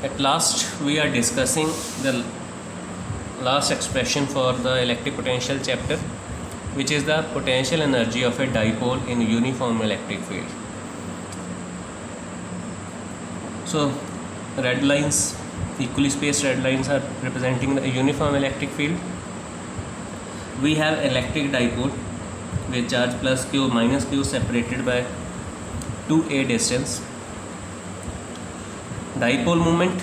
At last we are discussing the last expression for the electric potential chapter, which is the potential energy of a dipole in uniform electric field. So red lines, equally spaced red lines, are representing the uniform electric field. We have electric dipole with charge plus q minus q separated by 2a distance. Dipole moment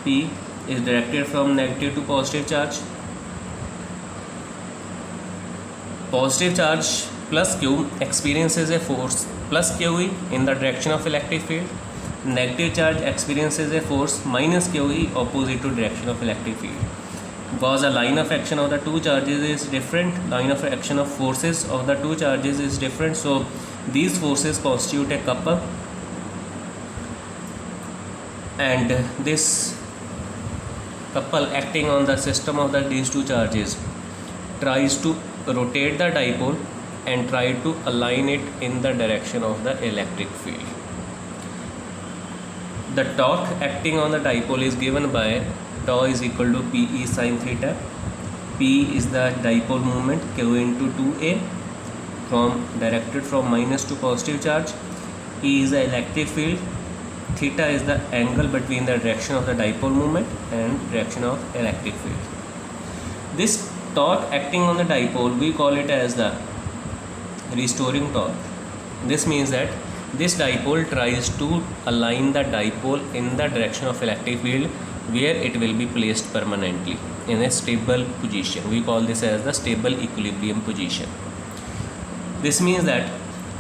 P is directed from negative to positive charge. Positive charge plus q experiences a force plus QE in the direction of electric field. Negative charge experiences a force minus QE opposite to direction of electric field. Because the line of action of the two charges is different, line of action of forces of the two charges is different, so these forces constitute a couple, and this couple acting on the system of these two charges tries to rotate the dipole and try to align it in the direction of the electric field. The torque acting on the dipole is given by tau is equal to Pe sin theta. P is the dipole moment q into 2a directed from minus to positive charge. E is the electric field. Theta is the angle between the direction of the dipole moment and direction of electric field. This torque acting on the dipole, we call it as the restoring torque. This means that this dipole tries to align the dipole in the direction of electric field where it will be placed permanently in a stable position. We call this as the stable equilibrium position. This means that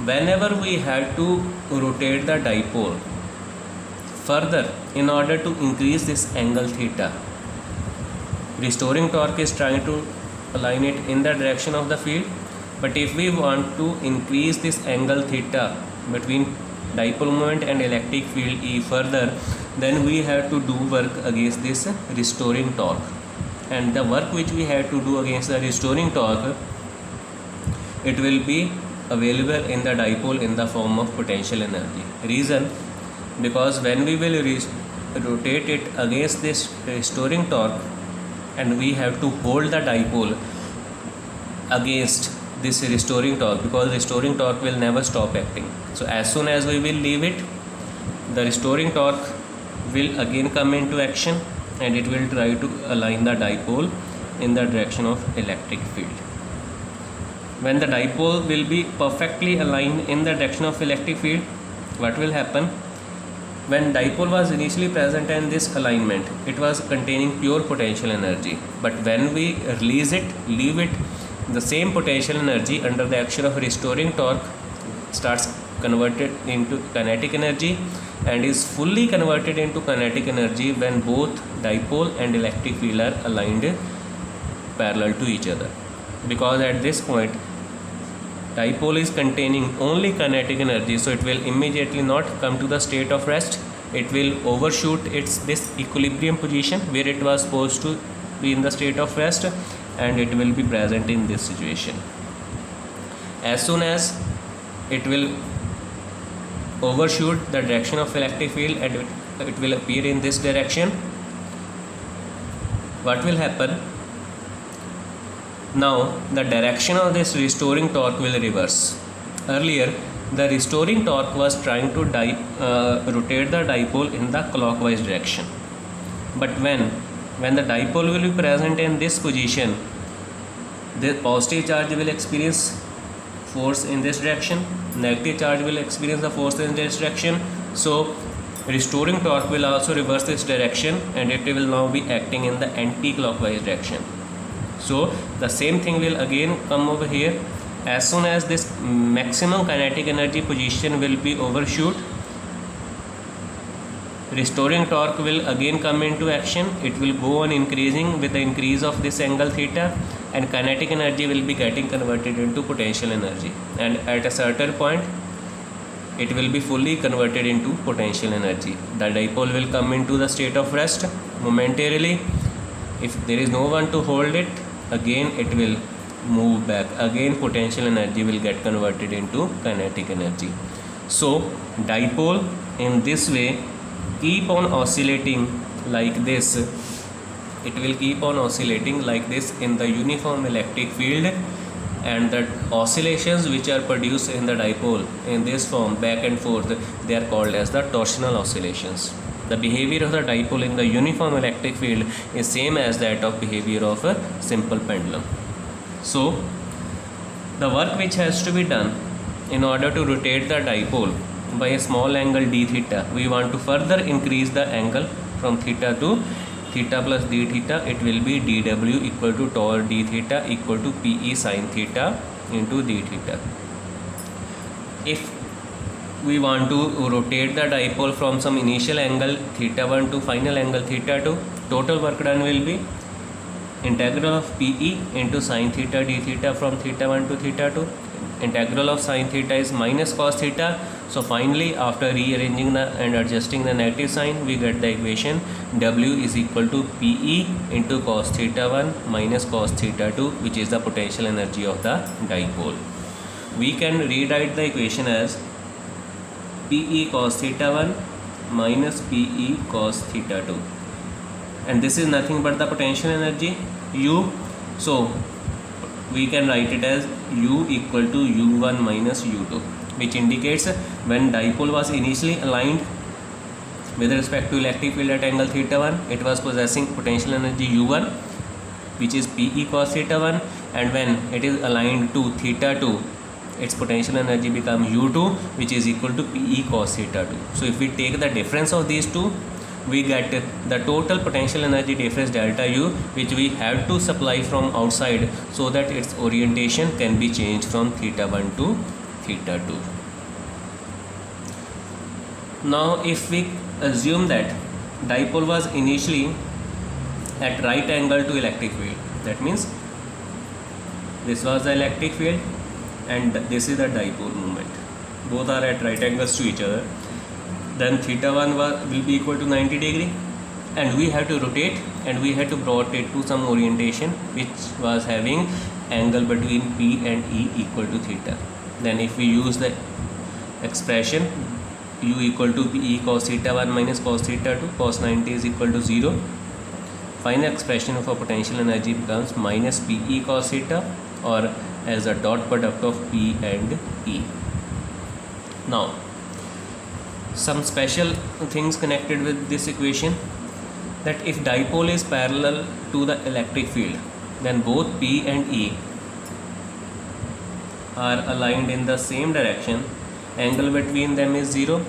whenever we have to rotate the dipole further in order to increase this angle theta, restoring torque is trying to align it in the direction of the field. But if we want to increase this angle theta between dipole moment and electric field E further, then we have to do work against this restoring torque, and the work which we have to do against the restoring torque, it will be available in the dipole in the form of potential energy. Reason, because when we will rotate it against this restoring torque and we have to hold the dipole against this restoring torque, because restoring torque will never stop acting. So as soon as we will leave it, the restoring torque will again come into action and it will try to align the dipole in the direction of electric field. When the dipole will be perfectly aligned in the direction of electric field, what will happen? When dipole was initially present in this alignment, it was containing pure potential energy, but when we release it, leave it, the same potential energy under the action of restoring torque starts converted into kinetic energy and is fully converted into kinetic energy when both dipole and electric field are aligned parallel to each other. Because at this point dipole is containing only kinetic energy, so it will immediately not come to the state of rest. It will overshoot this equilibrium position where it was supposed to be in the state of rest, and it will be present in this situation. As soon as it will overshoot the direction of electric field and it will appear in this direction, what will happen? Now the direction of this restoring torque will reverse. Earlier the restoring torque was trying to rotate the dipole in the clockwise direction, but when the dipole will be present in this position, the positive charge will experience force in this direction, negative charge will experience the force in this direction, so restoring torque will also reverse this direction and it will now be acting in the anti-clockwise direction. So the same thing will again come over here. As soon as this maximum kinetic energy position will be overshoot, restoring torque will again come into action. It will go on increasing with the increase of this angle theta, and kinetic energy will be getting converted into potential energy, and at a certain point it will be fully converted into potential energy. The dipole will come into the state of rest momentarily. If there is no one to hold it, again it will move back, again potential energy will get converted into kinetic energy. So dipole in this way keep on oscillating like this. It will keep on oscillating like this in the uniform electric field, and the oscillations which are produced in the dipole in this form back and forth, they are called as the torsional oscillations. The behavior of the dipole in the uniform electric field is same as that of behavior of a simple pendulum. So the work which has to be done in order to rotate the dipole by a small angle d theta, we want to further increase the angle from theta to theta plus d theta. It will be dw equal to tau d theta equal to pe sin theta into d theta. If we want to rotate the dipole from some initial angle theta 1 to final angle theta 2, total work done will be integral of pe into sin theta d theta from theta 1 to theta 2. Integral of sin theta is minus cos theta. So finally, after rearranging and adjusting the negative sign, we get the equation W is equal to pe into cos theta 1 minus cos theta 2, which is the potential energy of the dipole. We can rewrite the equation as pe cos theta 1 minus pe cos theta 2, and this is nothing but the potential energy U. So we can write it as U equal to U1 minus U2, which indicates when dipole was initially aligned with respect to electric field at angle theta 1, it was possessing potential energy U1, which is pe cos theta 1, and when it is aligned to theta 2, its potential energy becomes U2, which is equal to pe cos theta 2. So if we take the difference of these two, we get the total potential energy difference delta U, which we have to supply from outside so that its orientation can be changed from theta 1 to theta 2. Now if we assume that dipole was initially at right angle to electric field, that means this was the electric field and this is the dipole moment, both are at right angles to each other, then theta 1 will be equal to 90 degree, and we have to rotate and we have to brought it to some orientation which was having angle between P and E equal to theta. Then if we use the expression U equal to P cos theta 1 minus cos theta 2, cos 90 is equal to 0. Final expression of a potential energy becomes minus Pe cos theta, or as a dot product of P and E. Now some special things connected with this equation, that if dipole is parallel to the electric field, then both P and E are aligned in the same direction, angle between them is 0,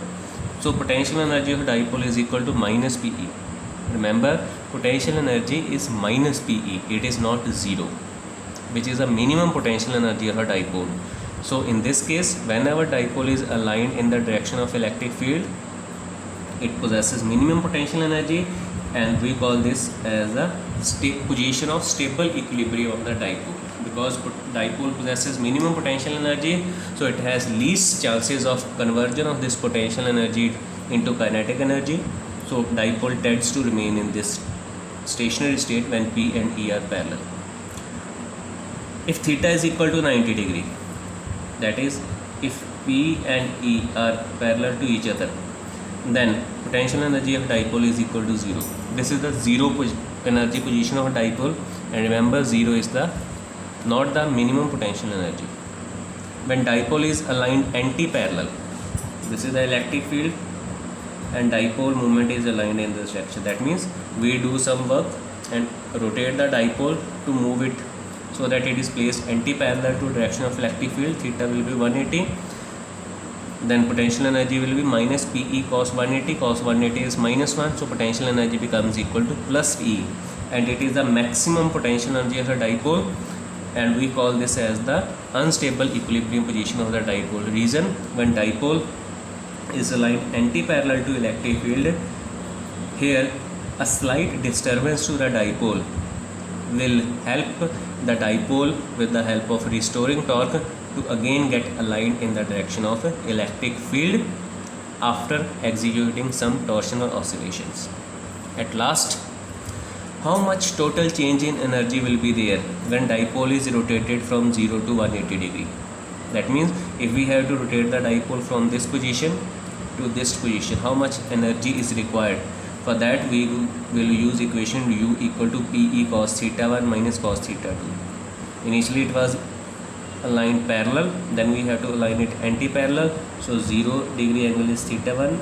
so potential energy of dipole is equal to minus Pe. Remember, potential energy is minus Pe, it is not 0, which is a minimum potential energy of a dipole. So in this case, whenever dipole is aligned in the direction of electric field, it possesses minimum potential energy, and we call this as a position of stable equilibrium of the dipole. Because dipole possesses minimum potential energy, so it has least chances of conversion of this potential energy into kinetic energy. So dipole tends to remain in this stationary state when P and E are parallel. If theta is equal to 90 degree, that is, if P and E are parallel to each other, then potential energy of dipole is equal to 0. This is the zero energy position of a dipole, and remember, 0 is not the minimum potential energy. When dipole is aligned anti-parallel, this is the electric field and dipole movement is aligned in this direction. That means we do some work and rotate the dipole to move it so that it is placed anti-parallel to direction of electric field. Theta will be 180. Then potential energy will be minus Pe cos 180. Cos 180 is minus 1. So potential energy becomes equal to plus E. And it is the maximum potential energy of the dipole. And we call this as the unstable equilibrium position of the dipole. Reason: when dipole is aligned anti-parallel to electric field, here a slight disturbance to the dipole will help the dipole, with the help of restoring torque, to again get aligned in the direction of electric field after executing some torsional oscillations. At last, how much total change in energy will be there when dipole is rotated from 0 to 180 degree? That means if we have to rotate the dipole from this position to this position, how much energy is required. For that we will use equation u equal to Pe cos theta 1 minus cos theta 2. Initially it was aligned parallel, then we have to align it anti-parallel. So 0 degree angle is theta 1,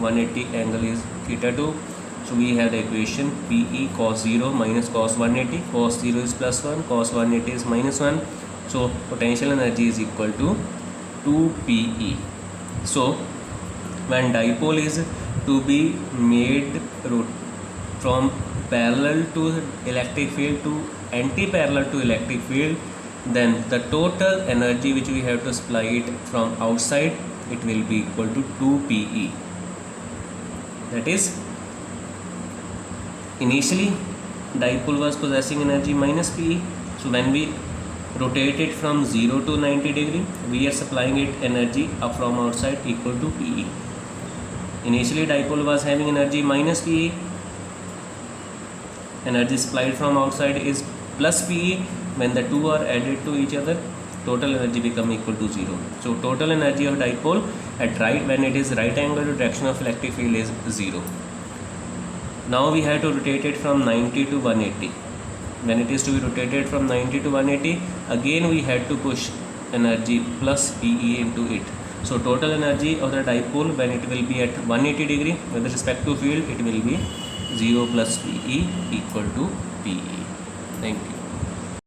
180 angle is theta 2. So we have the equation Pe cos 0 minus cos 180. Cos 0 is plus 1, cos 180 is minus 1. So potential energy is equal to 2 Pe. So when dipole is to be made from parallel to electric field to anti-parallel to electric field, then the total energy which we have to supply it from outside, it will be equal to 2 Pe. That is, initially dipole was possessing energy minus Pe. So when we rotate it from 0 to 90 degree, we are supplying it energy up from outside equal to Pe. Initially dipole was having energy minus Pe. Energy supplied from outside is plus Pe. When the two are added to each other, total energy become equal to 0. So total energy of dipole at right, when it is right angle to direction of electric field, is 0. Now we have to rotate it from 90 to 180. When it is to be rotated from 90 to 180, again we had to push energy plus Pe into it. So total energy of the dipole when it will be at 180 degree with respect to field, it will be 0 plus Pe equal to Pe. Thank you.